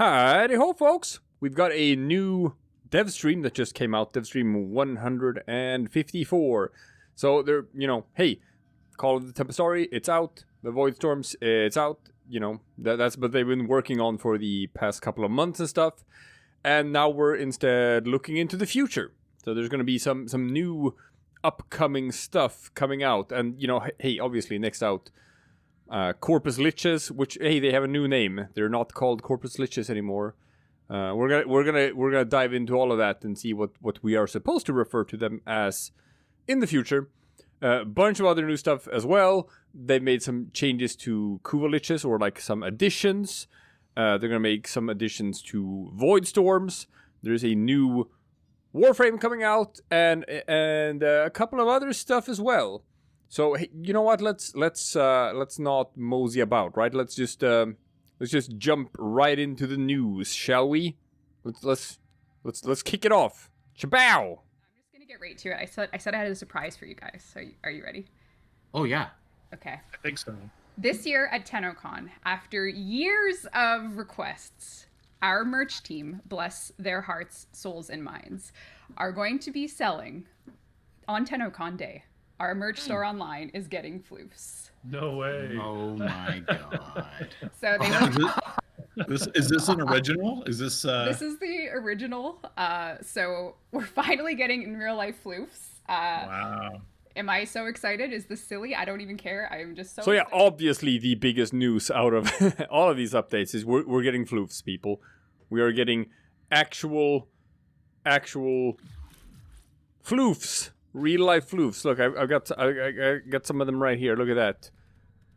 Howdy ho, folks! We've got a new Devstream that just came out, Devstream 154. So they're, hey, Call of the Tempestari, it's out. The Void Storms, it's out. That's what they've been working on for the past couple of months and stuff. And now we're instead looking into the future. So there's going to be some new upcoming stuff coming out. And, hey, obviously next out, Corpus Liches, which, hey, they have a new name. They're not called Corpus Liches anymore. We're gonna dive into all of that and see what we are supposed to refer to them as in the future. A bunch of other new stuff as well. They've made some changes to Kuva Liches, or like some additions. They're gonna make some additions to Void Storms. There's a new Warframe coming out, and a couple of other stuff as well. So hey, you know what? Let's not mosey about, right? Let's just jump right into the news, shall we? Let's kick it off. Shabow! I'm just gonna get right to it. I said I had a surprise for you guys. So are you ready? Oh yeah. Okay. I think so. This year at TennoCon, after years of requests, our merch team, bless their hearts, souls, and minds, are going to be selling on TennoCon Day. Our merch store online is getting floofs. No way. Oh my god. So they Is this an original? Is this This is the original. So we're finally getting in real life floofs. Wow. Am I so excited? Is this silly? I don't even care. I am just so So yeah, excited. obviously the biggest news out of all of these updates is we're getting floofs, people. We are getting actual floofs. Real life floofs. Look, I got some of them right here. Look at that.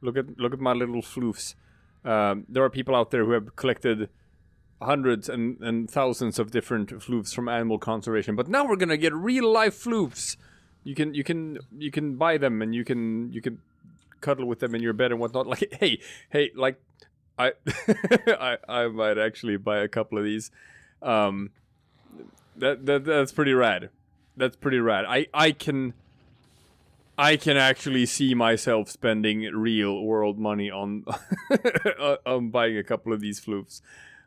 Look at my little floofs. There are people out there who have collected hundreds and thousands of different floofs from animal conservation, but now we're gonna get real life floofs. You can buy them, and you can cuddle with them in your bed and whatnot. Like hey, like I I might actually buy a couple of these. That's pretty rad. That's pretty rad. I can actually see myself spending real world money on on buying a couple of these floofs.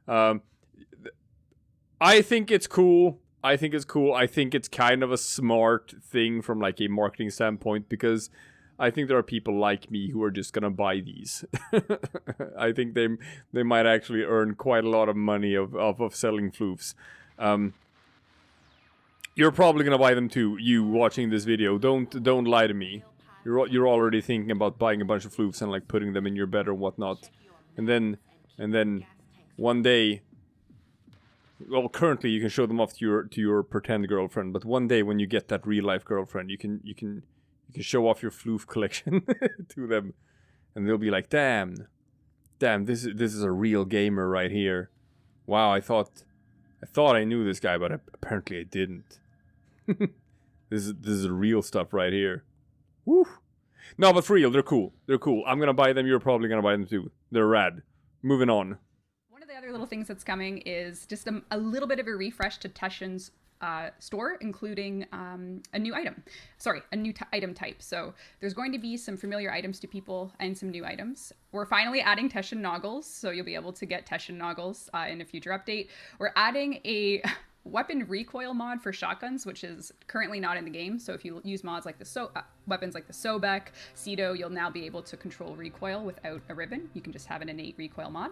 I think it's cool. I think it's kind of a smart thing from like a marketing standpoint, because I think there are people like me who are just gonna buy these. I think they might actually earn quite a lot of money of selling floofs. You're probably gonna buy them too, you watching this video. Don't lie to me. You're already thinking about buying a bunch of floofs and like putting them in your bed or whatnot. And then one day, well, currently you can show them off to your pretend girlfriend, but one day when you get that real life girlfriend, you can show off your floof collection to them, and they'll be like, damn, this is a real gamer right here. Wow, I thought I knew this guy, but apparently I didn't. This is real stuff right here. Woo! No, but for real, they're cool. They're cool. I'm gonna buy them. You're probably gonna buy them too. They're rad. Moving on. One of the other little things that's coming is just a little bit of a refresh to Teshin's store, including a new item. Sorry, a new item type. So there's going to be some familiar items to people and some new items. We're finally adding Teshin Noggles, so you'll be able to get Teshin Noggles in a future update. We're adding a weapon recoil mod for shotguns, which is currently not in the game. So if you use mods like the weapons like the Sobek, Cedo, you'll now be able to control recoil without a ribbon. You can just have an innate recoil mod.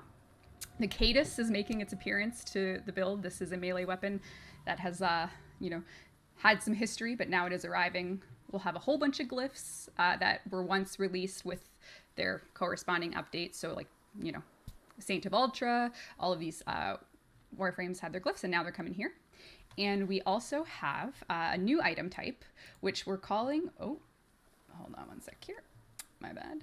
The Cadus is making its appearance to the build. This is a melee weapon that has, had some history, but now it is arriving. We'll have a whole bunch of glyphs that were once released with their corresponding updates. So like, Saint of Ultra, all of these Warframes had their glyphs, and now they're coming here. And we also have a new item type, which we're calling, hold on one sec here. My bad.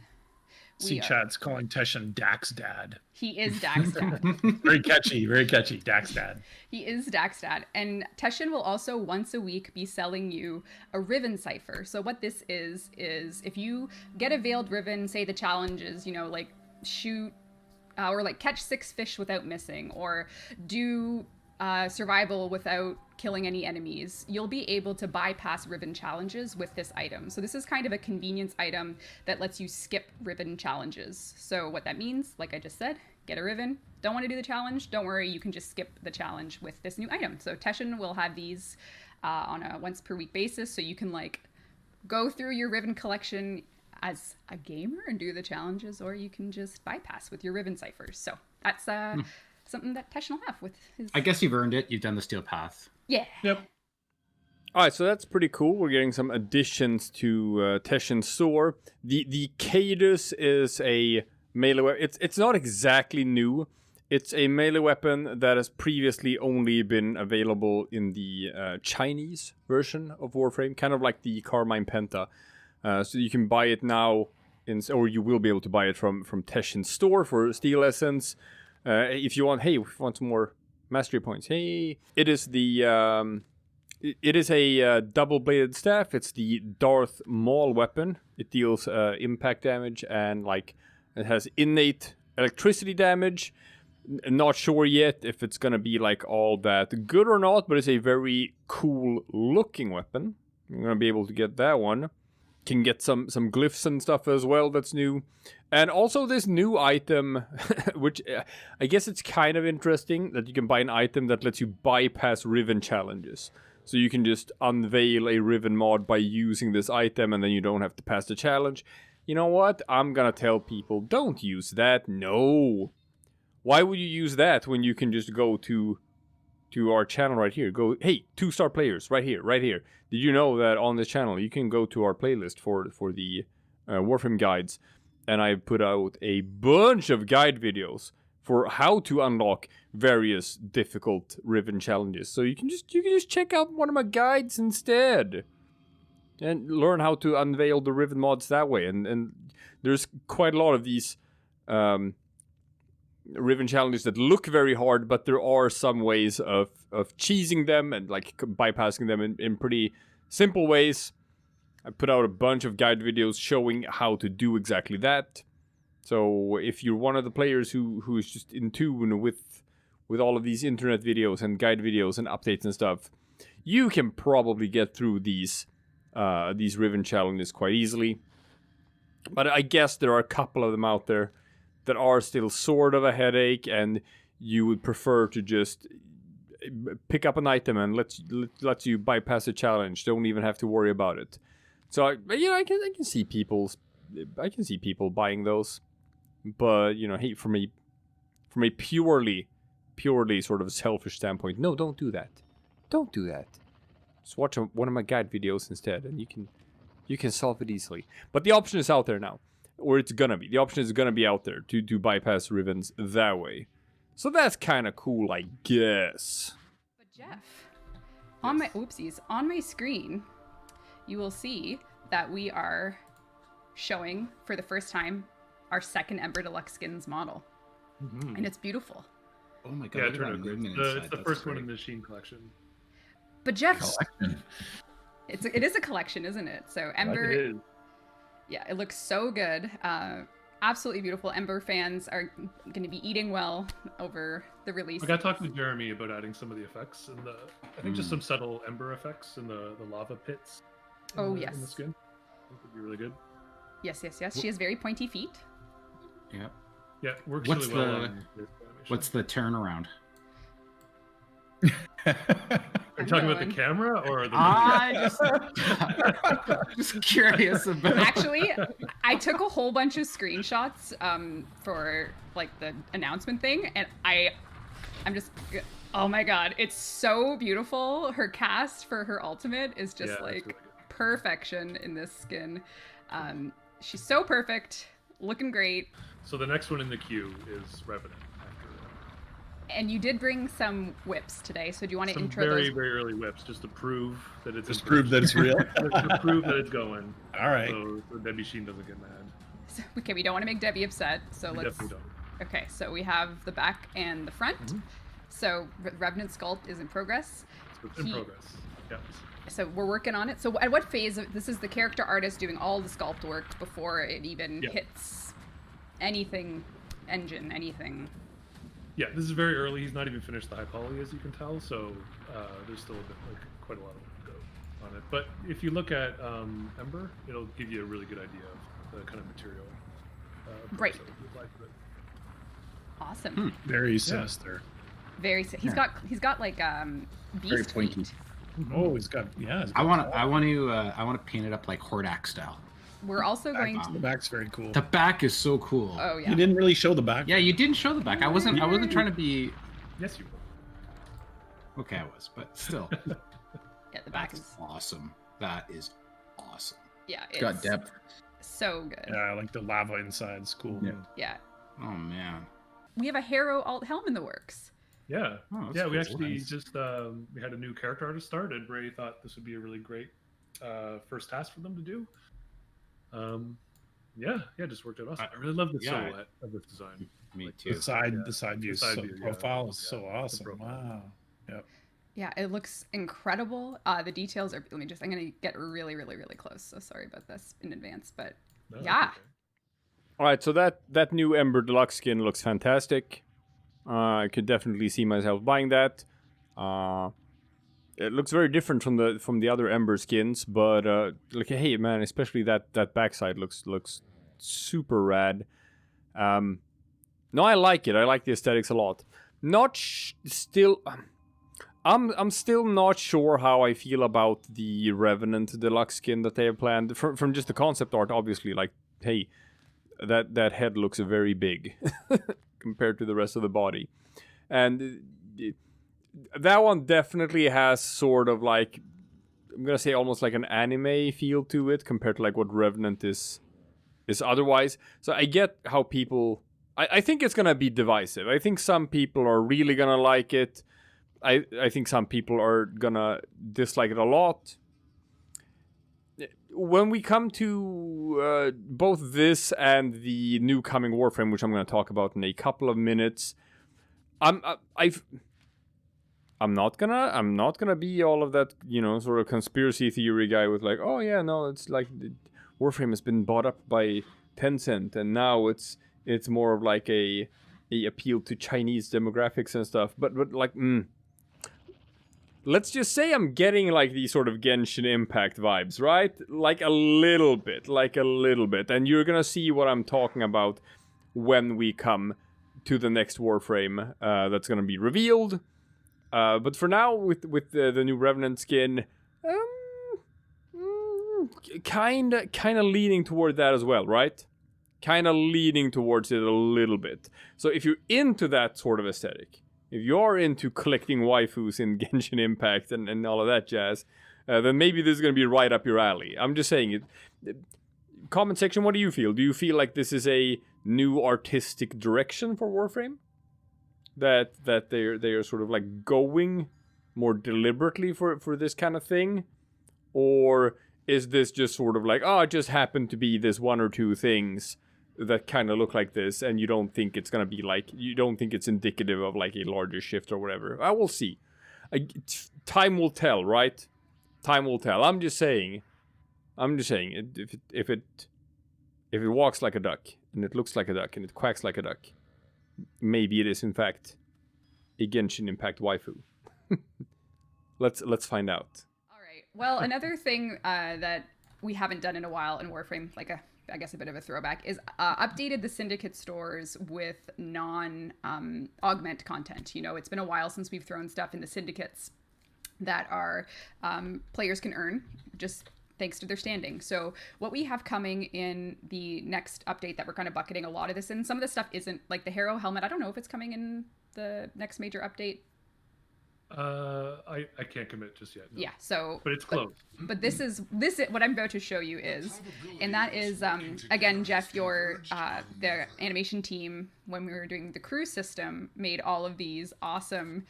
Chad's calling Teshin Dax Dad. He is Dax Dad. Very catchy, Dax Dad. He is Dax Dad. And Teshin will also once a week be selling you a Riven Cipher. So what this is if you get a Veiled Riven, say the challenge is, like shoot or like catch 6 fish without missing, or do survival without killing any enemies, you'll be able to bypass ribbon challenges with this item. So this is kind of a convenience item that lets you skip ribbon challenges. So what that means, like I just said, get a Riven. Don't want to do the challenge? Don't worry, you can just skip the challenge with this new item. So Teshin will have these on a once per week basis, so you can like go through your Riven collection as a gamer and do the challenges, or you can just bypass with your Riven ciphers. So that's something that Teshin will have with his... I guess you've earned it. You've done the steel path. Yeah. Yep. All right, so that's pretty cool. We're getting some additions to Teshin's store. The Cadus is a melee weapon. It's not exactly new. It's a melee weapon that has previously only been available in the Chinese version of Warframe, kind of like the Carmine Penta. So you can buy it now, or you will be able to buy it from Teshin's store for Steel Essence. If you want, some more mastery points. Hey, it is the it is a double-bladed staff. It's the Darth Maul weapon. It deals impact damage and it has innate electricity damage. Not sure yet if it's gonna be all that good or not, but it's a very cool looking weapon. I'm gonna be able to get that one. Can get some glyphs and stuff as well that's new. And also this new item, which I guess it's kind of interesting that you can buy an item that lets you bypass Riven challenges. So you can just unveil a Riven mod by using this item and then you don't have to pass the challenge. You know what? I'm gonna tell people, don't use that. No. Why would you use that when you can just go to our channel right here? Go, hey, 2-star players, right here. Did you know that on this channel you can go to our playlist for the Warframe guides, and I've put out a bunch of guide videos for how to unlock various difficult Riven challenges. So you can just check out one of my guides instead, and learn how to unveil the Riven mods that way. And there's quite a lot of these Riven challenges that look very hard, but there are some ways of cheesing them and bypassing them in pretty simple ways. I put out a bunch of guide videos showing how to do exactly that. So if you're one of the players who is just in tune with all of these internet videos and guide videos and updates and stuff, you can probably get through these Riven challenges quite easily. But I guess there are a couple of them out there that are still sort of a headache, and you would prefer to just pick up an item and let you bypass a challenge. Don't even have to worry about it. So I can see people buying those, but hey, from a purely sort of selfish standpoint, no, don't do that. Don't do that. Just watch one of my guide videos instead, and you can solve it easily. But the option is out there now. Or it's gonna be. The option is gonna be out there to bypass Rivens that way. So that's kind of cool, I guess. But Jeff, on my screen, you will see that we are showing for the first time our second Ember Deluxe skins model, and it's beautiful. Oh my god! Yeah, it turned out great. It's the first one in the Sheen collection. But Jeff, it is a collection, isn't it? So Ember. It is. Yeah, it looks so good. Absolutely beautiful. Ember fans are going to be eating well over the release. I got talking to Jeremy about adding some of the effects and I think just some subtle Ember effects in the lava pits. Yes. In the skin. I think would be really good. Yes. She has very pointy feet. Yeah. Yeah, works really well on this animation. What's the turnaround? Are you talking about the camera or the just curious about. Actually, I took a whole bunch of screenshots for the announcement thing, and I'm just, oh my god, it's so beautiful. Her cast for her ultimate is just really perfection in this skin. She's so perfect, looking great. So the next one in the queue is Revenant. And you did bring some whips today, so do you want to intro very, those? very early whips, just to prove that it's prove that it's real. to prove that it's going. All right. So Debbie Sheen doesn't get mad. So, okay, we don't want to make Debbie upset, so let's. Definitely don't. Okay, so we have the back and the front. Mm-hmm. So Revenant sculpt is in progress. It's in progress. Yeah. So we're working on it. So at what phase? This is the character artist doing all the sculpt work before it even hits anything, engine, anything. Yeah, this is very early. He's not even finished the high poly, as you can tell. So there's still quite a lot of go on it. But if you look at Ember, it'll give you a really good idea of the kind of material. Right. Awesome. Very sinister. He's got like Very beast pointy. feet. Oh, he's got I want to paint it up like Hordak style. We're also going the to. back's very cool. The back is so cool. Oh yeah. You didn't really show the back. Yeah, you didn't show the back. I wasn't trying to be. Yes, you were. Okay, I was, but still. Yeah, the back That's is awesome. That is awesome. yeah. It's got depth. So good. Yeah, I like the lava inside. It's cool. Yeah. Yeah. Oh man. We have a Harrow alt helm in the works. Yeah, Oh, that's yeah. We cool. actually Nice. just we had a new character artist started. Ray thought this would be a really great first task for them to do. Yeah, just worked out awesome. I really love the Yeah. silhouette of this design. Me The too. side, Yeah. the side view, The side so view, yeah. profile is Yeah, so the awesome. profile. Wow. Yeah, it looks incredible. The details are. I'm gonna get really, really, really close. So sorry about this in advance, but No, that's yeah. okay. All right, so that new Ember Deluxe skin looks fantastic. I could definitely see myself buying that. It looks very different from the other Ember skins, but like, hey man, especially that backside looks super rad. No, I like it. I like the aesthetics a lot. I'm still not sure how I feel about the Revenant Deluxe skin that they have planned. From just the concept art, obviously, like, hey, that head looks very big compared to the rest of the body. And that one definitely has sort of like, I'm gonna say almost like an anime feel to it compared to like what Revenant is otherwise. So I get how people... I think it's gonna be divisive. I think some people are really gonna like it. I think some people are gonna dislike it a lot. When we come to both this and the new coming Warframe, which I'm gonna talk about in a couple of minutes, I'm not gonna be all of that, sort of conspiracy theory guy with like, oh yeah, no, it's like Warframe has been bought up by Tencent and now it's more of like a appeal to Chinese demographics and stuff. But like, let's just say I'm getting like these sort of Genshin Impact vibes, right? Like a little bit. And you're gonna see what I'm talking about when we come to the next Warframe that's gonna be revealed. But for now, with the new Revenant skin, kind of leaning toward that as well, right? Kind of leaning towards it a little bit. So if you're into that sort of aesthetic, if you're into collecting waifus in Genshin Impact and all of that jazz, then maybe this is going to be right up your alley. I'm just saying it. Comment section, what do you feel? Do you feel like this is a new artistic direction for Warframe? That they're sort of like going more deliberately for this kind of thing? Or is this just sort of like, oh, it just happened to be this one or two things that kind of look like this, and you don't think it's gonna be like, you don't think it's indicative of like a larger shift or whatever? I will see. Time will tell, right? Time will tell. I'm just saying, if it walks like a duck and it looks like a duck and it quacks like a duck, maybe it is in fact a Genshin Impact waifu. Let's find out. All right. Well, another thing that we haven't done in a while in Warframe, like I guess a bit of a throwback, is updated the Syndicate stores with non-augment content. It's been a while since we've thrown stuff in the Syndicates that our players can earn just thanks to their standing. So what we have coming in the next update that we're kind of bucketing a lot of this in, some of this stuff isn't, like the Harrow helmet, I don't know if it's coming in the next major update. I can't commit just yet. No. Yeah, so But it's close. but this is what I'm about to show you is, and that is again, Jeff, your the animation team, when we were doing the crew system, made all of these awesome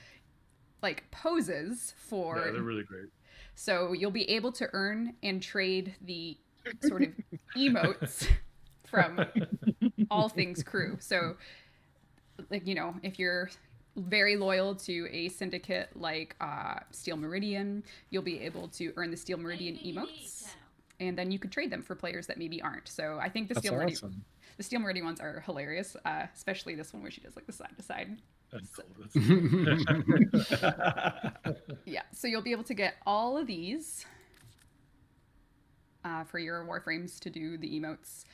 like poses for. Yeah, they're really great. So you'll be able to earn and trade the sort of emotes from all things crew. So like, if you're very loyal to a syndicate like Steel Meridian, you'll be able to earn the Steel Meridian emotes, and then you could trade them for players that maybe aren't. So I think the That's awesome. The Steel Meridian ones are hilarious, especially this one where she does like the side to side. That's cool. Yeah, so you'll be able to get all of these for your Warframes to do the emotes.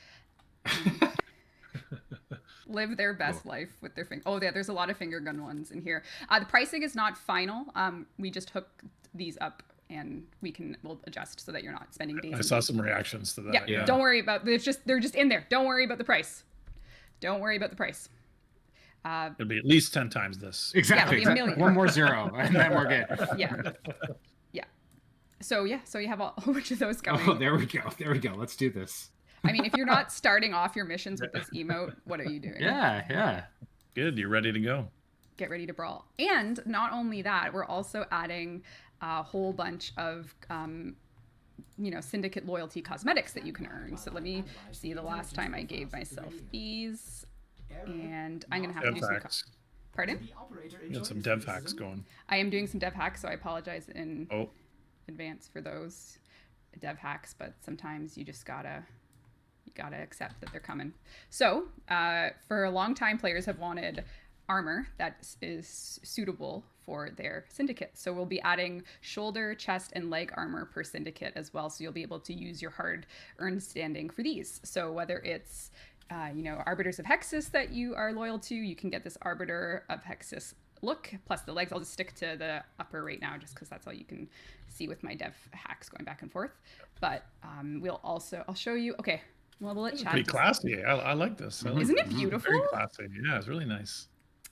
live their best life with their finger. Oh, yeah, there's a lot of finger gun ones in here. The pricing is not final. We just hook these up and we'll adjust so that you're not spending days. I saw some reactions to that. Yeah, don't worry about they're just in there. Don't worry about the price. Don't worry about the price. It'll be at least 10 times this. Exactly. Yeah, it'll be a million. One more zero, and then we're good. Yeah. So you have a whole bunch of those going. Oh, there we go. Let's do this. I mean, if you're not starting off your missions with this emote, what are you doing? Yeah. Good. You're ready to go. Get ready to brawl. And not only that, we're also adding a whole bunch of Syndicate loyalty cosmetics that you can earn. So let me see the last time I gave myself these, and I'm gonna have to do some. Pardon? You got some dev hacks going. I am doing some dev hacks, so I apologize in Oh. advance for those dev hacks, but sometimes you just gotta accept that they're coming. So for a long time, players have wanted armor that is suitable for their syndicate. So we'll be adding shoulder, chest, and leg armor per syndicate as well. So you'll be able to use your hard-earned standing for these. So whether it's Arbiters of Hexus that you are loyal to, you can get this Arbiter of Hexus look, plus the legs. I'll just stick to the upper right now just because that's all you can see with my dev hacks going back and forth. But I'll show you. Okay, well, we'll let chat. Pretty classy. I like this. Isn't it beautiful? Very classy. Yeah, it's really nice.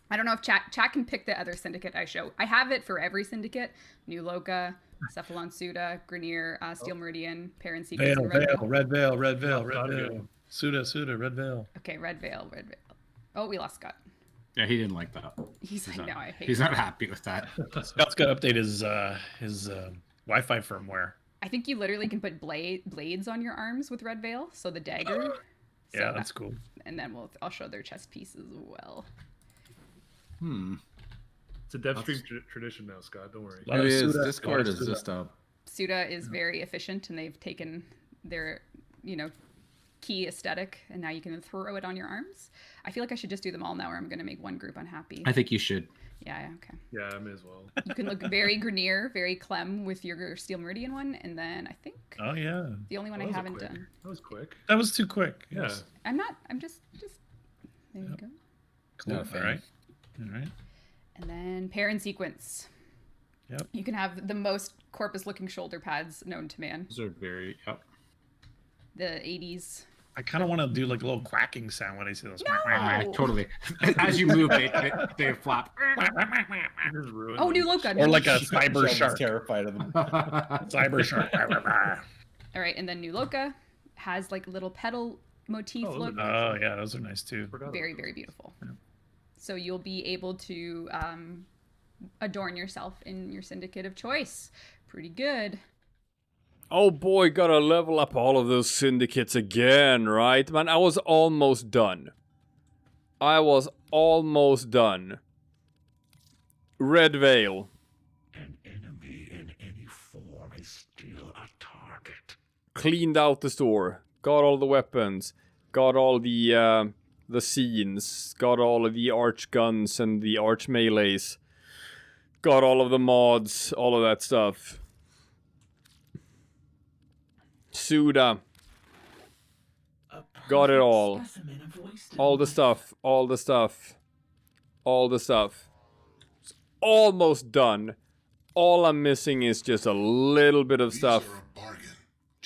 I don't know if chat can pick the other syndicate I show. I have it for every syndicate: New Loka, Cephalon Suda, Grenier, Steel Meridian, Parent Sequence, Veil, and Red Veil. Red Veil, Red Veil, Red Veil. Suda, Red Veil. Okay, Red Veil. Oh, we lost Scott. Yeah, he didn't like that. He's like, no, I hate He's that. not happy with that. Scott's got to update his Wi-Fi firmware. I think you literally can put blades on your arms with Red Veil, so the dagger. Yeah, that's cool. And then I'll show their chest piece as well. It's a Devstream tradition now, Scott. Don't worry. It is. Discord is just up. Suda is very efficient, and they've taken their, key aesthetic, and now you can throw it on your arms. I feel like I should just do them all now, or I'm going to make one group unhappy. I think you should. Yeah, okay. Yeah, I may as well. You can look very Grenier, very Clem with your Steel Meridian one, and then I think Oh yeah. the only one I haven't done. That was quick. That was too quick. Yeah. Yes. I'm just there you go. Cool. Not a fan. All right. All right. And then pair and sequence. Yep. You can have the most Corpus looking shoulder pads known to man. Those are very. Yep. The 80s. I kind of want to do like a little quacking sound when I see those. No! Totally. As you move, they flap. Just ruined Oh, them. New Loka. Or like a cyber Sheldon's shark. terrified of them. Cyber shark. All right, and then New Loka has like little petal motif Oh, those are look. nice. Oh yeah, those are nice too. Forgot about Very, those. very beautiful. So you'll be able to adorn yourself in your syndicate of choice. Pretty good. Oh boy, gotta level up all of those syndicates again, right? Man, I was almost done. Red Veil. An enemy in any form is still a target. Cleaned out the store. Got all the weapons. Got all the scenes. Got all of the arch guns and the arch melees. Got all of the mods. All of that stuff. Suda. Got it all. All the stuff. It's almost done. All I'm missing is just a little bit of stuff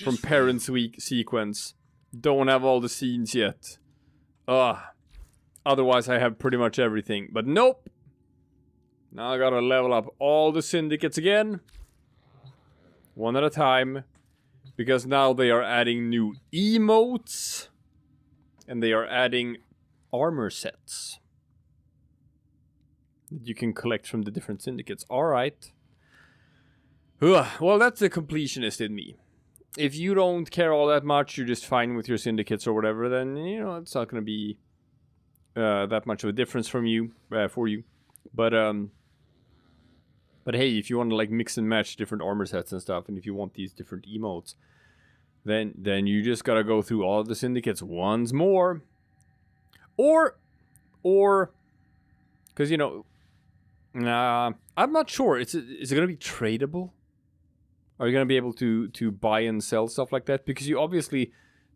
from Parent Sequence. Don't have all the scenes yet. Otherwise I have pretty much everything. But nope. Now I gotta level up all the syndicates again. One at a time. Because now they are adding new emotes. And they are adding armor sets. That you can collect from the different syndicates. Alright. Well, that's the completionist in me. If you don't care all that much, you're just fine with your syndicates or whatever, then, it's not going to be that much of a difference for you. But hey, if you want to like mix and match different armor sets and stuff, and if you want these different emotes, then you just gotta go through all of the syndicates once more. Or, because I'm not sure. Is it gonna be tradable? Are you gonna be able to buy and sell stuff like that? Because you obviously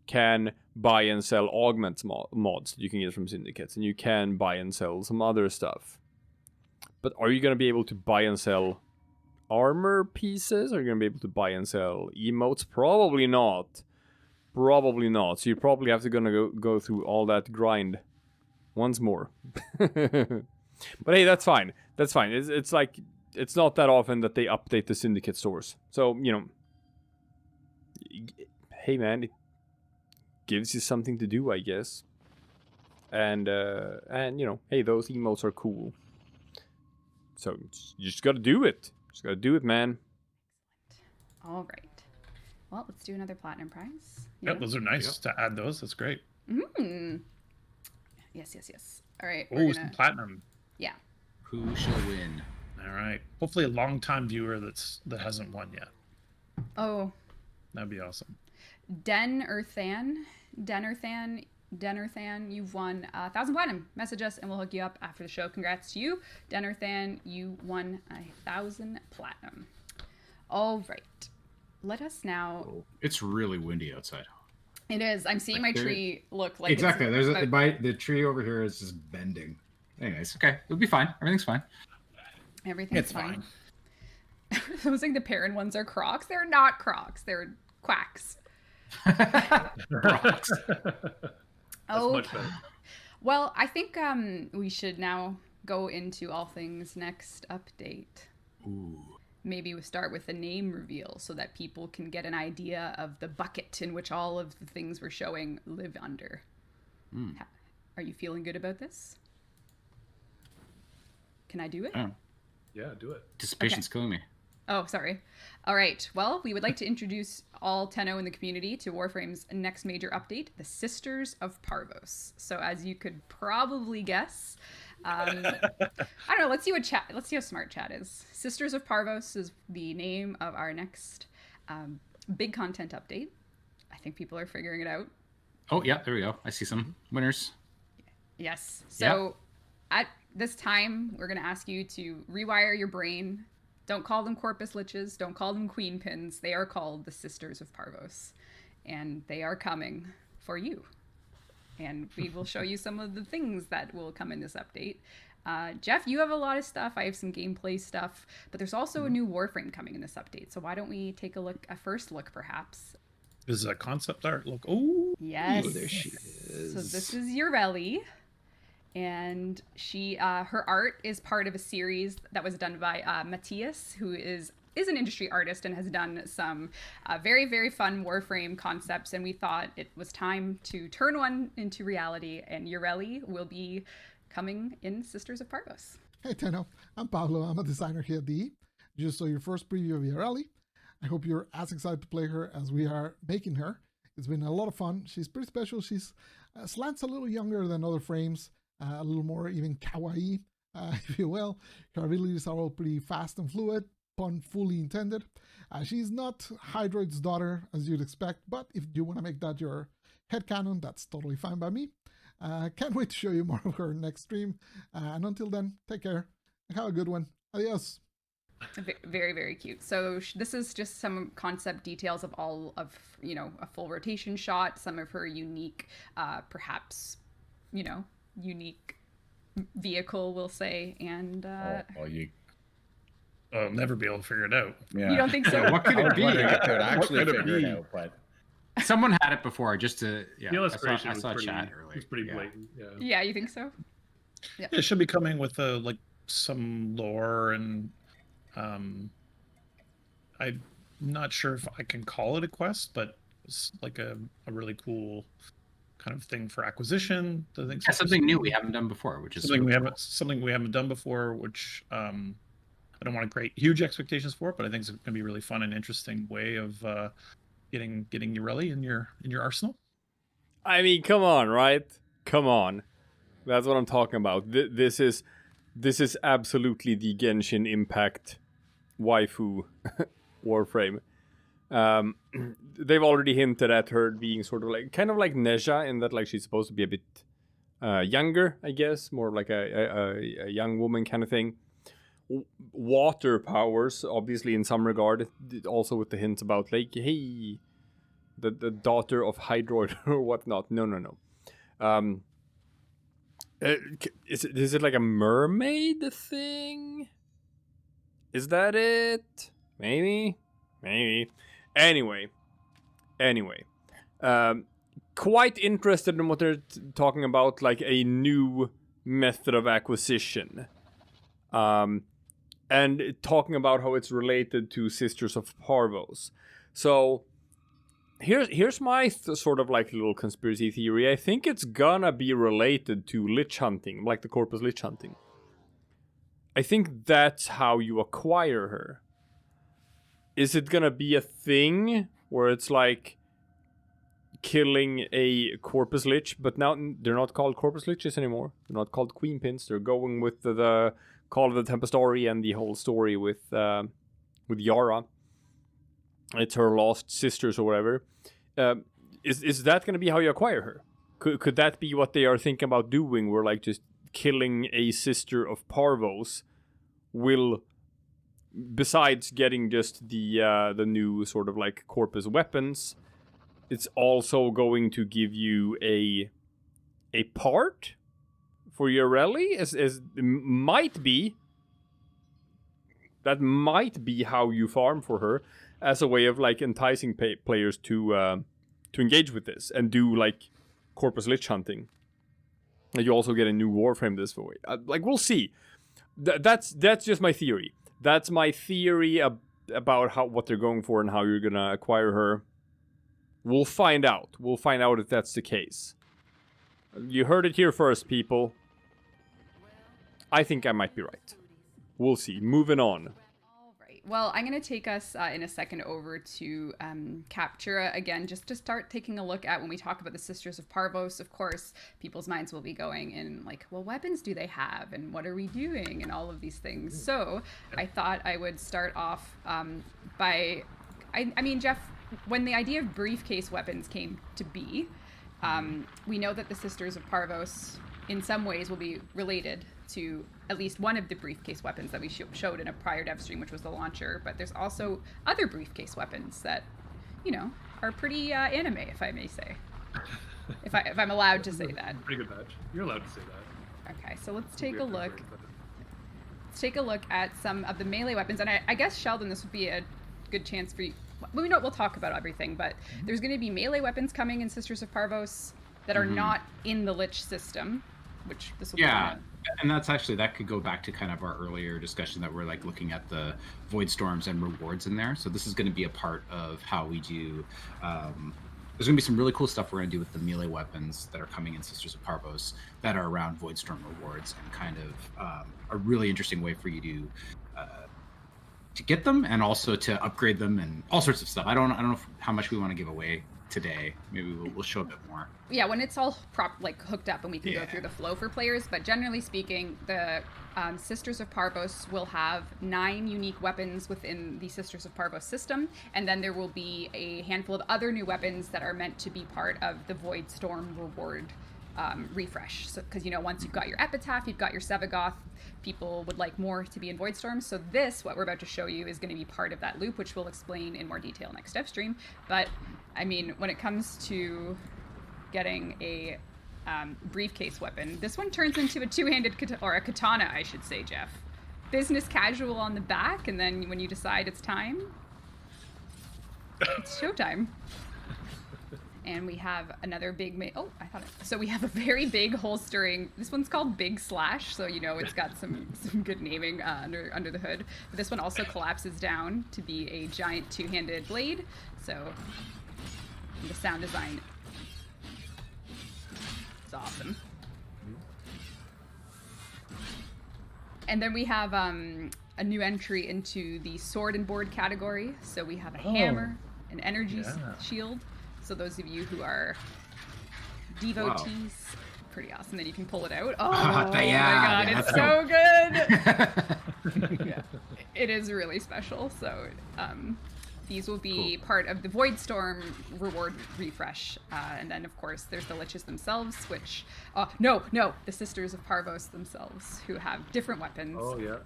can buy and sell augments mods that you can get from syndicates, and you can buy and sell some other stuff. But are you going to be able to buy and sell armor pieces? Are you going to be able to buy and sell emotes? Probably not. Probably not. So you probably have to go through all that grind once more. But hey, that's fine. That's fine. It's like, it's not that often that they update the syndicate stores. So, you know, hey man, it gives you something to do, I guess. And you know, hey, those emotes are cool. So you just gotta do it. Just gotta do it, man. All right. Well, let's do another platinum prize. Yep, those are nice to add those. That's great. Yes. All right. Oh, some platinum. Yeah. Who shall win? All right. Hopefully a long-time viewer that hasn't won yet. Oh. That'd be awesome. Denerthan, you've won 1,000 platinum. Message us and we'll hook you up after the show. Congrats to you. Denerthan, you won 1,000 platinum. All right. Let us now... It's really windy outside. It is. I'm seeing my tree look like... Exactly. There's the tree over here is just bending. Anyways, okay. It'll be fine. Everything's fine. Everything's fine. I was saying the parent ones are Crocs. They're not Crocs. They're quacks. That's much better. Well, I think we should now go into all things next update. Ooh. Maybe we start with a name reveal so that people can get an idea of the bucket in which all of the things we're showing live under. Are you feeling good about this? Can I do it? Yeah, do it. Anticipation's killing me. Oh, sorry. All right. Well, we would like to introduce all Tenno in the community to Warframe's next major update, the Sisters of Parvos. So, as you could probably guess, I don't know. Let's see how smart chat is. Sisters of Parvos is the name of our next big content update. I think people are figuring it out. Oh yeah, there we go. I see some winners. Yes. So, at this time, we're going to ask you to rewire your brain. Don't call them Corpus Liches. Don't call them Queen Pins. They are called the Sisters of Parvos. And they are coming for you. And we will show you some of the things that will come in this update. Jeff, you have a lot of stuff. I have some gameplay stuff. But there's also a new Warframe coming in this update. So why don't we take a first look, perhaps? This is a concept art look. Oh, yes. There she is. So this is Yareli. And she, her art is part of a series that was done by Matthias, who is an industry artist and has done some very, very fun Warframe concepts. And we thought it was time to turn one into reality. And Yareli will be coming in Sisters of Parvos. Hey Tenno, I'm Pablo. I'm a designer here at DE. Just saw your first preview of Yareli. I hope you're as excited to play her as we are making her. It's been a lot of fun. She's pretty special. She's slants a little younger than other frames. A little more even kawaii, if you will. Her abilities are all pretty fast and fluid, pun fully intended. She's not Hydroid's daughter, as you'd expect, but if you want to make that your headcanon, that's totally fine by me. Can't wait to show you more of her next stream. And until then, take care and have a good one. Adios. Very, very cute. So this is just some concept details of all of, a full rotation shot, some of her unique, perhaps, unique vehicle, we'll say, and I'll never be able to figure it out. Yeah. You don't think so? What could it be? I could actually figure it out, but Someone had it before, just to The illustration I saw was chat earlier. It's pretty Yeah. blatant. Yeah. Yeah, you think so? Yeah, it should be coming with some lore, and I'm not sure if I can call it a quest, but it's like a really cool kind of thing for acquisition. I think Something new we haven't done before, which is something we haven't done before, which I don't want to create huge expectations for it, but I think it's going to be a really fun and interesting way of getting Yareli in your arsenal. I mean, come on, right? Come on. That's what I'm talking about. This is absolutely the Genshin Impact waifu Warframe. They've already hinted at her being sort of kind of like Nezha, in that she's supposed to be a bit younger, I guess, more like a young woman kind of thing. Water powers, obviously, in some regard, also with the hints about hey, the daughter of Hydroid or whatnot. No. Is it like a mermaid thing? Is that it? Maybe. Anyway. Quite interested in what they're talking about, like a new method of acquisition. And talking about how it's related to Sisters of Parvos. So, here's my sort of like little conspiracy theory. I think it's gonna be related to Lich hunting, like the Corpus Lich hunting. I think that's how you acquire her. Is it gonna be a thing where it's like killing a Corpus Lich, but now they're not called Corpus Liches anymore. They're not called Queen Pins. They're going with the Call of the Tempestari and the whole story with Yara. It's her lost sisters or whatever. Is that going to be how you acquire her? Could that be what they are thinking about doing? Where like just killing a sister of Parvos will, besides getting just the new sort of like Corpus weapons, it's also going to give you a part for Yareli. That might be how you farm for her, as a way of like enticing players to engage with this and do like Corpus Lich hunting. And you also get a new Warframe this way. Like we'll see. That's just my theory. That's my theory about what they're going for and how you're gonna acquire her. We'll find out. We'll find out if that's the case. You heard it here first, people. I think I might be right. We'll see. Moving on. All right. Well, I'm going to take us in a second over to Captura again, just to start taking a look at when we talk about the Sisters of Parvos. Of course, people's minds will be going in like, well, weapons do they have? And what are we doing? And all of these things. So I thought I would start off by... I mean, Jeff, when the idea of briefcase weapons came to be, we know that the Sisters of Parvos in some ways will be related to at least one of the briefcase weapons that we showed in a prior dev stream, which was the launcher, but there's also other briefcase weapons that, you know, are pretty anime, if I may say. if I'm allowed to say that. Pretty good badge. You're allowed to say that. Okay, so let's take a look. Let's take a look at some of the melee weapons, and I guess, Sheldon, this would be a good chance for you. Well, we'll talk about everything, but there's going to be melee weapons coming in Sisters of Parvos that are not in the Lich system, which this will be. And that's actually, that could go back to kind of our earlier discussion that we're like looking at the Void Storms and rewards in there. So this is going to be a part of how we do. There's going to be some really cool stuff we're going to do with the melee weapons that are coming in Sisters of Parvos that are around Void Storm rewards, and kind of a really interesting way for you to get them and also to upgrade them and all sorts of stuff. I don't know how much we want to give away today. Maybe we'll show a bit more. Yeah, when it's all hooked up and we can go through the flow for players. But generally speaking, the Sisters of Parvos will have 9 unique weapons within the Sisters of Parvos system, and then there will be a handful of other new weapons that are meant to be part of the Void Storm reward refresh. So, because, you know, once you've got your Epitaph, you've got your Sevagoth, people would like more to be in Void Storm. So this, what we're about to show you, is going to be part of that loop, which we'll explain in more detail next dev stream. But, I mean, when it comes to getting a briefcase weapon, this one turns into a two-handed or a katana, I should say, Jeff. Business casual on the back, and then when you decide it's time, it's showtime. And we have another big so we have a very big holstering. This one's called Big Slash, so you know it's got some good naming under the hood. But this one also collapses down to be a giant two-handed blade. So the sound design is awesome. And then we have a new entry into the sword and board category. So we have a hammer, an energy shield. So those of you who are devotees, pretty awesome. Then you can pull it out. Oh my god, it's so good. It is really special. So these will be part of the Void Storm reward refresh. And then, of course, there's the Liches themselves, which... the Sisters of Parvos themselves, who have different weapons. Oh, yeah.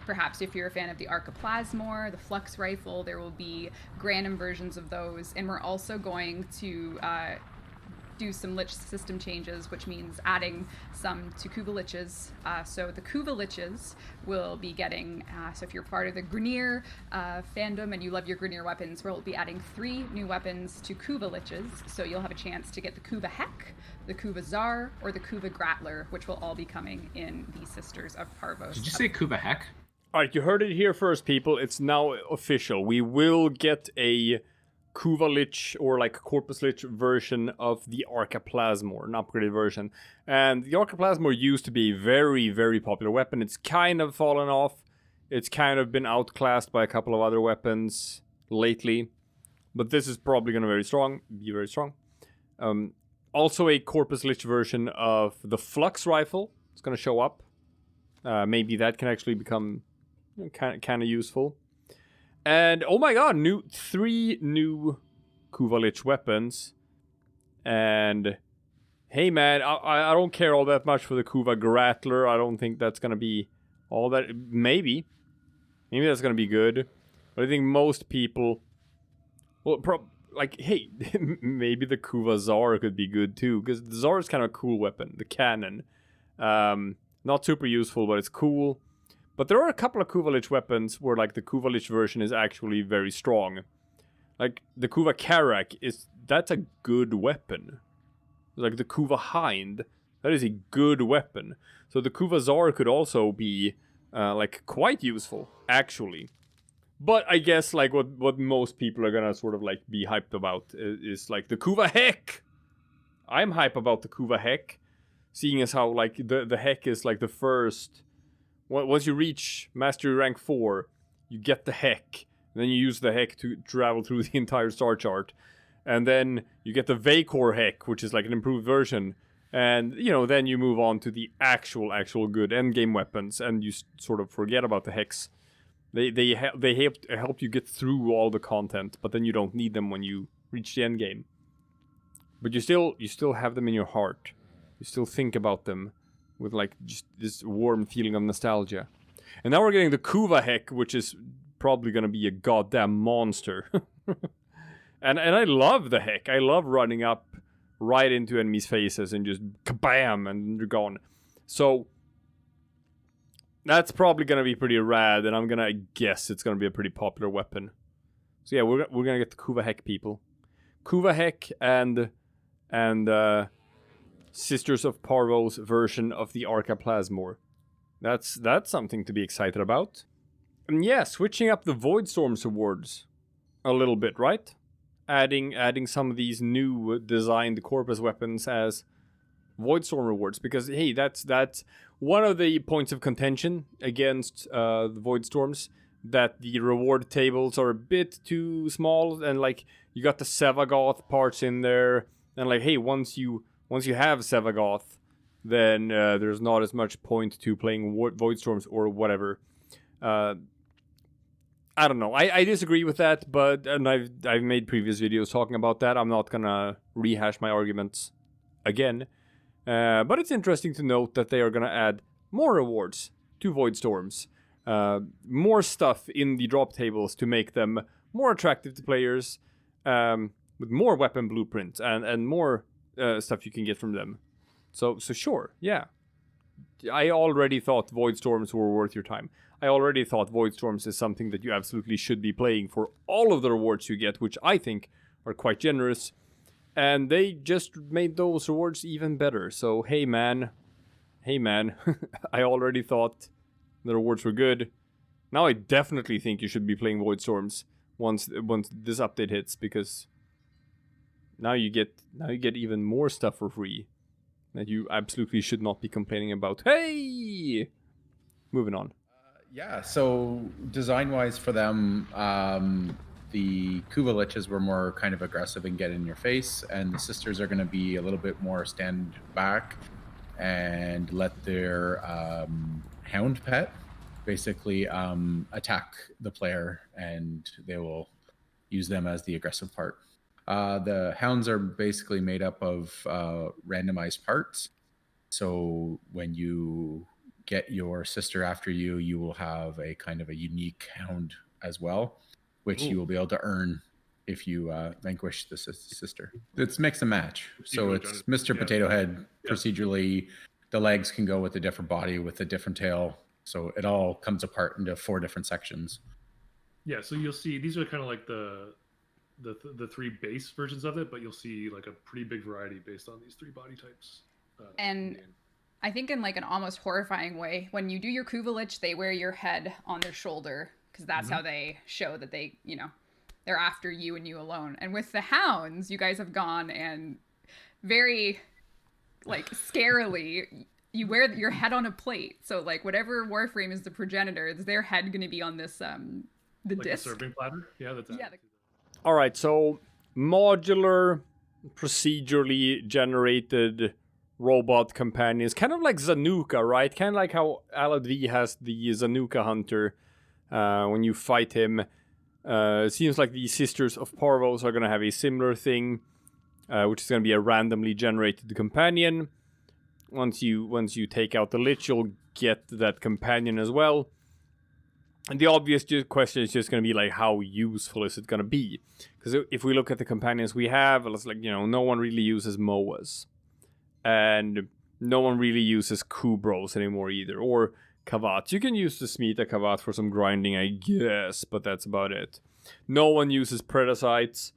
perhaps if you're a fan of the Archiplasmor, the Flux Rifle, there will be random versions of those. And we're also going to do some Lich system changes, which means adding some to Kuva Liches. So the Kuva Liches will be getting, so if you're part of the Grineer fandom and you love your Grineer weapons, we'll be adding 3 new weapons to Kuva Liches. So you'll have a chance to get the Kuva Hek, the Kuva Tsar, or the Kuva Grattler, which will all be coming in the Sisters of Parvos. Did you say Kuva Hek? All right, you heard it here first, people. It's now official. We will get a Kuva Lich or like Corpus Lich version of the Archiplasmor, an upgraded version. And the Archiplasmor used to be a very, very popular weapon. It's kind of fallen off. It's kind of been outclassed by a couple of other weapons lately. But this is probably going to be very strong. Also a Corpus Lich version of the Flux Rifle. It's going to show up. Maybe that can actually become kind of useful. And oh my god, 3 new Kuva Lich weapons. And hey man, I don't care all that much for the Kuva Grattler. I don't think that's gonna be all that. Maybe that's gonna be good. But I think most people, well, like, hey, maybe the Kuva Tsar could be good too, because the Tsar is kind of a cool weapon. The cannon, not super useful, but it's cool. But there are a couple of Kuva Lich weapons where, like, the Kuva Lich version is actually very strong. Like, the Kuva Karak that's a good weapon. Like, the Kuva Hind, that is a good weapon. So the Kuva Tsar could also be, like, quite useful, actually. But I guess, like, what most people are gonna sort of, like, be hyped about is like, the Kuva Hek! I'm hype about the Kuva Hek, seeing as how, like, the Hek is, like, the first. Once you reach Mastery Rank 4, you get the Hek. And then you use the Hek to travel through the entire star chart. And then you get the Vacor Hek, which is like an improved version. And, you know, then you move on to the actual good endgame weapons. And you sort of forget about the Heks. They help you get through all the content, but then you don't need them when you reach the endgame. But you still have them in your heart. You still think about them with, like, just this warm feeling of nostalgia. And now we're getting the Kuva Hek, which is probably going to be a goddamn monster. and I love the Hek. I love running up right into enemies' faces and just kabam, and they're gone. So that's probably going to be pretty rad, and I'm going to guess it's going to be a pretty popular weapon. So yeah, we're going to get the Kuva Hek, people. Kuva Hek and Sisters of Parvos version of the Archiplasmor. That's something to be excited about. And yeah, switching up the Voidstorms awards a little bit, right? Adding some of these new designed Corpus weapons as Voidstorm rewards, because hey, that's one of the points of contention against the Voidstorms, that the reward tables are a bit too small, and like you got the Sevagoth parts in there, and like hey, once you have Sevagoth, then there's not as much point to playing Voidstorms or whatever. I don't know. I disagree with that, but and I've made previous videos talking about that. I'm not gonna rehash my arguments again. But it's interesting to note that they are gonna add more rewards to Voidstorms. More stuff in the drop tables to make them more attractive to players, with more weapon blueprints and more stuff you can get from them. So sure, yeah. I already thought Voidstorms were worth your time. I already thought Voidstorms is something that you absolutely should be playing for all of the rewards you get, which I think are quite generous. And they just made those rewards even better. So hey man, I already thought the rewards were good. Now I definitely think you should be playing Voidstorms once this update hits, because now you get even more stuff for free that you absolutely should not be complaining about. Hey, moving on. Yeah, so design-wise for them, the Kuva Liches were more kind of aggressive and get in your face, and the Sisters are going to be a little bit more stand back and let their Hound pet basically attack the player, and they will use them as the aggressive part. The Hounds are basically made up of randomized parts. So when you get your sister after you, you will have a kind of a unique Hound as well, which you will be able to earn if you vanquish the sister. It's mix and match. So it's Mr. Potato Head procedurally. The legs can go with a different body with a different tail. So it all comes apart into 4 different sections. Yeah, so you'll see these are kind of like the 3 base versions of it, but you'll see like a pretty big variety based on these 3 body types. And I think in like an almost horrifying way, when you do your Kuva Lich, they wear your head on their shoulder because that's how they show that they, you know, they're after you and you alone. And with the Hounds, you guys have gone and very, like, scarily, you wear your head on a plate. So, like, whatever Warframe is the progenitor, is their head going to be on this, the like disc. a serving platter? Yeah, that's All right, so modular, procedurally generated robot companions, kind of like Zanuka, right? Kind of like how Alad V has the Zanuka hunter when you fight him. It seems like the Sisters of Parvos are going to have a similar thing, which is going to be a randomly generated companion. Once you take out the Lich, you'll get that companion as well. And the obvious question is just going to be like, how useful is it going to be? Because if we look at the companions we have, it's like, you know, no one really uses Moas. And no one really uses Kubros anymore either. Or Kavat. You can use the Smita Kavat for some grinding, I guess, but that's about it. No one uses Predasites.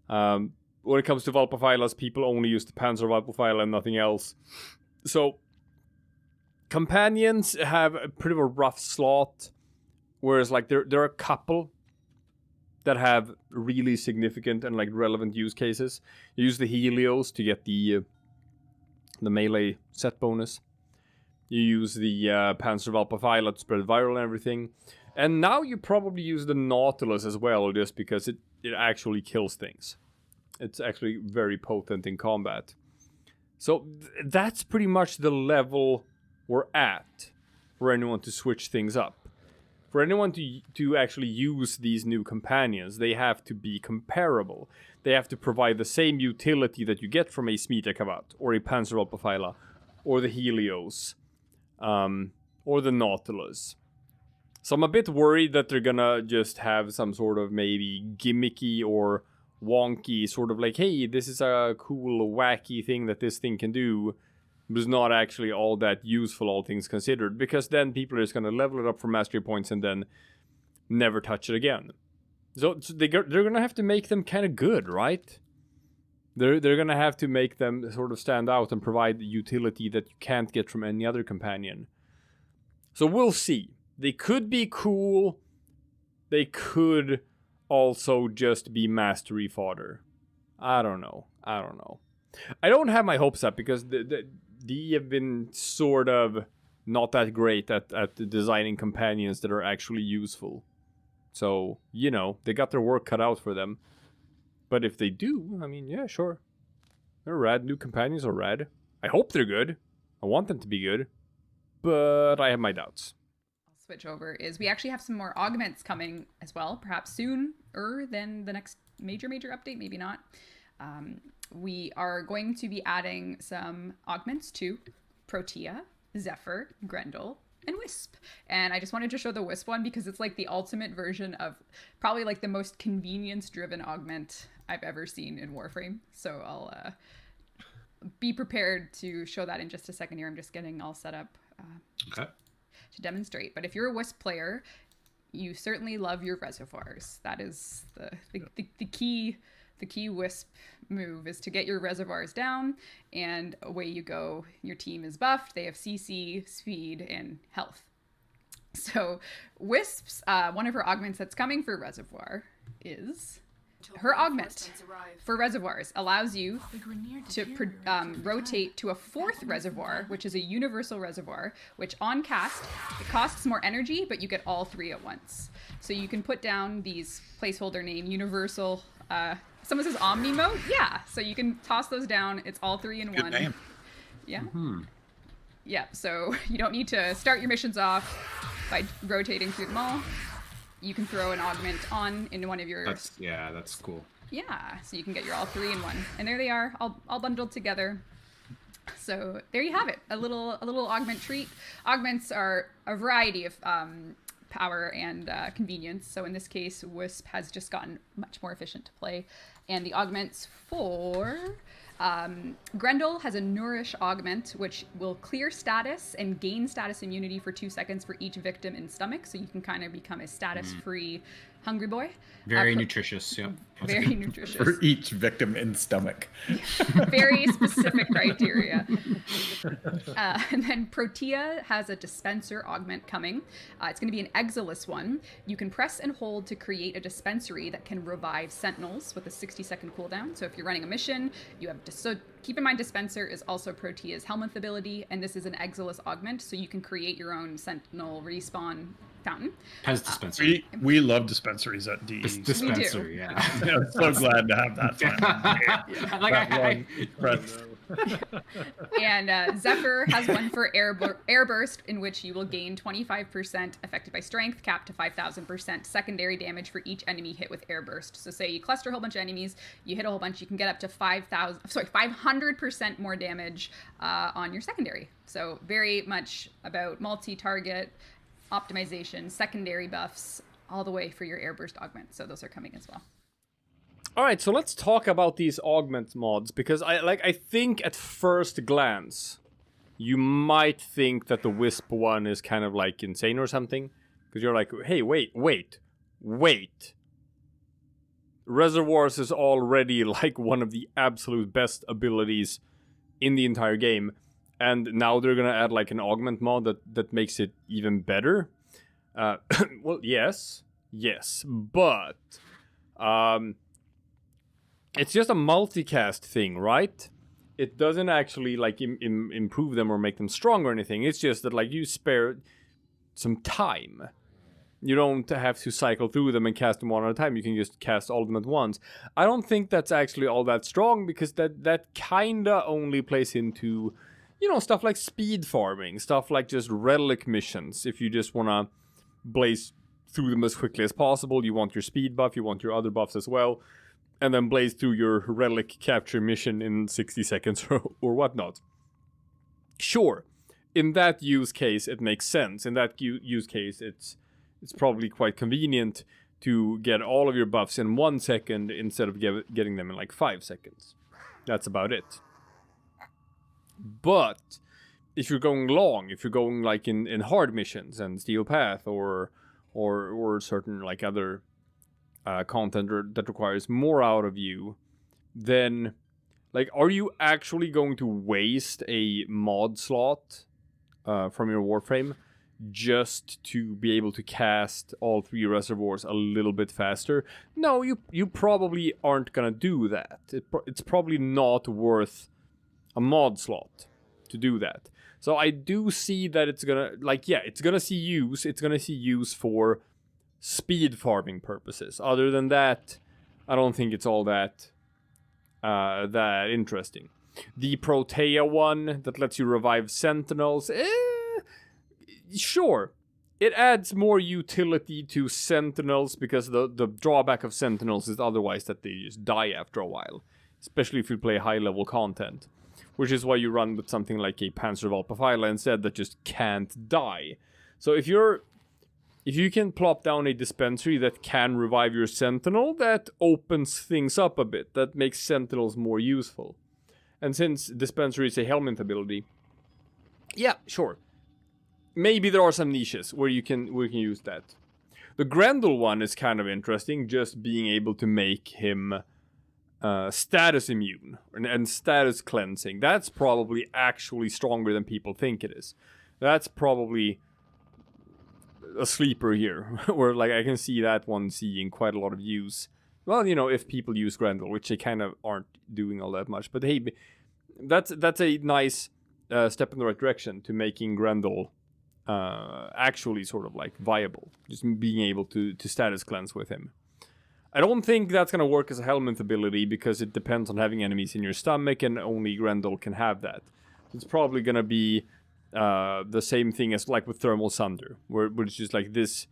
When it comes to Valpaphilas, people only use the Panzer Valpaphyla and nothing else. So, companions have a pretty of a rough slot. Whereas, like, there are a couple that have really significant and, like, relevant use cases. You use the Helios to get the melee set bonus. You use the Panzer Valpaphyla to spread viral and everything. And now you probably use the Nautilus as well, just because it actually kills things. It's actually very potent in combat. So that's pretty much the level we're at for anyone to switch things up. For anyone to actually use these new companions, they have to be comparable. They have to provide the same utility that you get from a Smita Kavat, or a Panzer Valpaphyla, or the Helios, or the Nautilus. So I'm a bit worried that they're gonna just have some sort of maybe gimmicky or wonky sort of like, hey, this is a cool, wacky thing that this thing can do, but it's not actually all that useful, all things considered, because then people are just gonna level it up for mastery points and then never touch it again. So they're gonna have to make them kind of good, right? They're gonna have to make them sort of stand out and provide the utility that you can't get from any other companion. So we'll see. They could be cool. They could also just be mastery fodder. I don't know. I don't have my hopes up because they have been sort of not that great at designing companions that are actually useful. So, you know, they got their work cut out for them. But if they do, I mean, yeah, sure. They're rad. New companions are rad. I hope they're good. I want them to be good. But I have my doubts. I'll switch over is we actually have some more augments coming as well, perhaps sooner than the next major update, maybe not. We are going to be adding some augments to Protea, Zephyr, Grendel, and Wisp. And I just wanted to show the Wisp one because it's like the ultimate version of probably like the most convenience-driven augment I've ever seen in Warframe. So I'll be prepared to show that in just a second here. I'm just getting all set up to demonstrate. But if you're a Wisp player, you certainly love your Reservoirs. That is the key Wisp move is to get your Reservoirs down, and away you go. Your team is buffed. They have CC, speed, and health. So Wisp's, one of her augments that's coming for Reservoir is... Her augment for Reservoirs allows you to rotate to a 4th reservoir, which is a universal reservoir, which on cast, it costs more energy, but you get all 3 at once. So you can put down these placeholder name universal... someone says Omni mode? Yeah. So you can toss those down. It's all 3 in one. Name. Yeah. Mm-hmm. Yeah. So you don't need to start your missions off by rotating through them all. You can throw an augment on in one of your... That's cool. Yeah. So you can get your all 3 in one. And there they are, all bundled together. So there you have it, a little augment treat. Augments are a variety of power and convenience. So in this case, Wisp has just gotten much more efficient to play, and the augments for Grendel has a Nourish Augment, which will clear status and gain status immunity for 2 seconds for each victim in stomach. So you can kind of become a status-free hungry boy. Very nutritious, yeah. Very nutritious. For each victim in stomach. Very specific criteria. And then Protea has a dispenser augment coming. It's going to be an Exilus one. You can press and hold to create a dispensary that can revive sentinels with a 60-second cooldown. So if you're running a mission, you have so keep in mind dispenser is also Protea's Helminth ability, and this is an Exilus augment, so you can create your own sentinel respawn fountain. Has dispensary. We love dispensaries at DE. Dispensary, yeah. Yeah, I'm so glad to have that. And Zephyr has one for air burst, in which you will gain 25% affected by strength, capped to 5,000% secondary damage for each enemy hit with air burst. So say you cluster a whole bunch of enemies, you hit a whole bunch, you can get up to 500% more damage on your secondary. So very much about multi-target optimization, secondary buffs, all the way for your air burst augment. So those are coming as well. All right, so let's talk about these augment mods, because I think at first glance you might think that the Wisp one is kind of like insane or something, because you're like, hey, wait. Reservoirs is already like one of the absolute best abilities in the entire game, and now they're gonna add like an augment mod that makes it even better. Well, yes, but it's just a multicast thing, right? It doesn't actually like improve them or make them strong or anything. It's just that like you spare some time. You don't have to cycle through them and cast them one at a time. You can just cast all of them at once. I don't think that's actually all that strong, because that kinda only plays into, you know, stuff like speed farming, stuff like just relic missions. If you just wanna blaze through them as quickly as possible, you want your speed buff, you want your other buffs as well, and then blaze through your relic capture mission in 60 seconds or whatnot. Sure, in that use case it makes sense. In that use case it's probably quite convenient to get all of your buffs in 1 second instead of getting them in like 5 seconds. That's about it. But if you're going long, if you're going like in hard missions and Steel Path or certain like other content that requires more out of you, then like, are you actually going to waste a mod slot from your Warframe just to be able to cast all 3 reservoirs a little bit faster? No, you probably aren't gonna do that. It's probably not worth a mod slot to do that. So I do see that it's gonna, like, yeah, it's gonna see use for speed farming purposes. Other than that, I don't think it's all that interesting. The Protea one that lets you revive sentinels, sure, it adds more utility to sentinels, because the drawback of sentinels is otherwise that they just die after a while, especially if you play high level content, which is why you run with something like a Panzerwalper Phyla instead that just can't die. So if you can plop down a dispensary that can revive your sentinel, that opens things up a bit. That makes sentinels more useful. And since dispensary is a Helminth ability, yeah, sure. Maybe there are some niches where you can use that. The Grendel one is kind of interesting, just being able to make him status immune and status cleansing. That's probably actually stronger than people think it is. That's probably a sleeper here, where like I can see that one seeing quite a lot of use. Well, you know, if people use Grendel, which they kind of aren't doing all that much. But hey, that's a nice step in the right direction to making Grendel actually sort of like viable. Just being able to status cleanse with him. I don't think that's going to work as a Helminth ability, because it depends on having enemies in your stomach, and only Grendel can have that. It's probably going to be the same thing as like with Thermal Sunder, where it's just like this,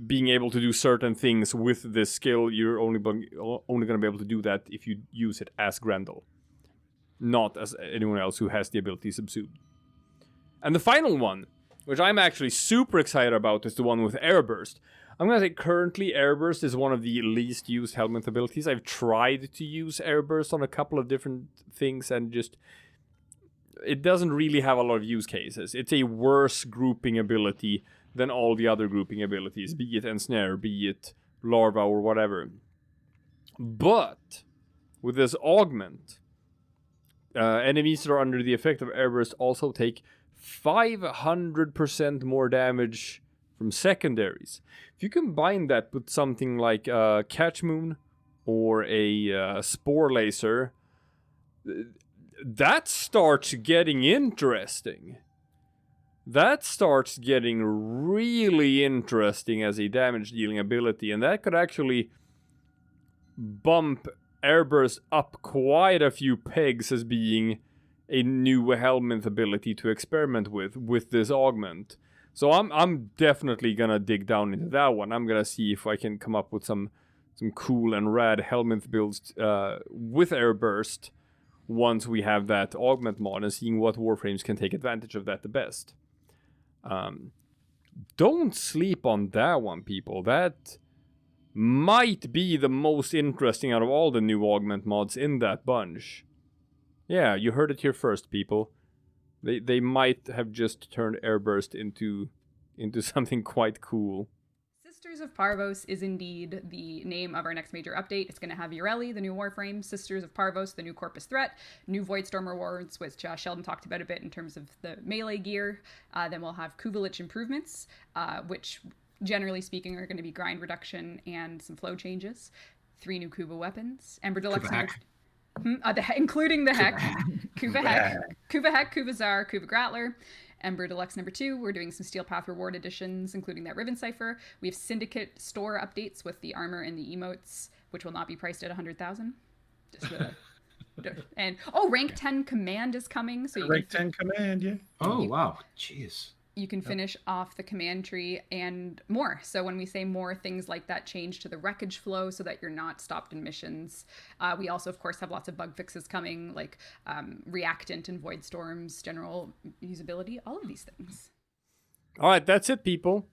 being able to do certain things with this skill. You're only going to be able to do that if you use it as Grendel. not as anyone else who has the ability subsumed. And the final one, which I'm actually super excited about, is the one with Airburst. I'm gonna say currently Airburst is one of the least used Helminth abilities. I've tried to use Airburst on a couple of different things and just... it doesn't really have a lot of use cases. It's a worse grouping ability than all the other grouping abilities, be it Ensnare, be it Larva or whatever. But with this Augment, enemies that are under the effect of Airburst also take 500% more damage from secondaries. If you combine that with something like Catch Moon or a Spore Laser, that starts getting interesting. That starts getting really interesting as a damage dealing ability, and that could actually bump Airburst up quite a few pegs as being a new Helminth ability to experiment with this Augment. So I'm definitely gonna dig down into that one. I'm gonna see if I can come up with some cool and rad Helminth builds with Airburst once we have that Augment mod, and seeing what Warframes can take advantage of that the best. Don't sleep on that one, people. That might be the most interesting out of all the new Augment mods in that bunch. Yeah, you heard it here first, people. They might have just turned Airburst into something quite cool. Sisters of Parvos is indeed the name of our next major update. It's going to have Yareli, the new Warframe, Sisters of Parvos, the new Corpus threat, new Voidstorm rewards, which Sheldon talked about a bit in terms of the melee gear. Then we'll have Kuva Lich improvements, which generally speaking are going to be grind reduction and some flow changes. 3 new Kuva weapons. Ember Deluxe including the Hek. Kuva Hek, Kuva Zar, Kuva Grattler. Ember Deluxe number 2, we're doing some Steel Path reward additions, including that Ribbon Cipher. We have Syndicate store updates with the armor and the emotes, which will not be priced at 100,000. And rank 10 command is coming, so you rank 10 command, yeah. Oh wow, jeez. You can finish off the command tree and more. So when we say more, things like that change to the wreckage flow so that you're not stopped in missions. We also, of course, have lots of bug fixes coming, like Reactant and Void Storms, general usability, all of these things. All right, that's it, people.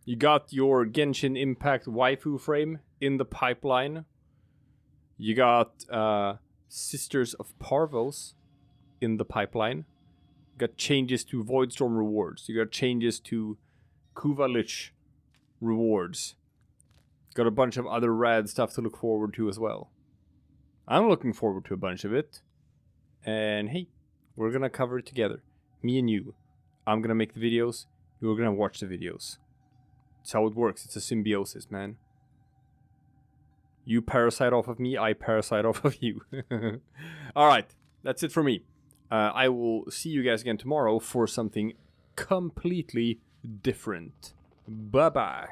You got your Genshin Impact waifu frame in the pipeline. You got Sisters of Parvos in the pipeline. You got changes to Voidstorm rewards. You got changes to Kuva Lich rewards. Got a bunch of other rad stuff to look forward to as well. I'm looking forward to a bunch of it. And hey, we're gonna cover it together. Me and you. I'm gonna make the videos. You're gonna watch the videos. It's how it works. It's a symbiosis, man. You parasite off of me, I parasite off of you. Alright, that's it for me. I will see you guys again tomorrow for something completely different. Bye-bye.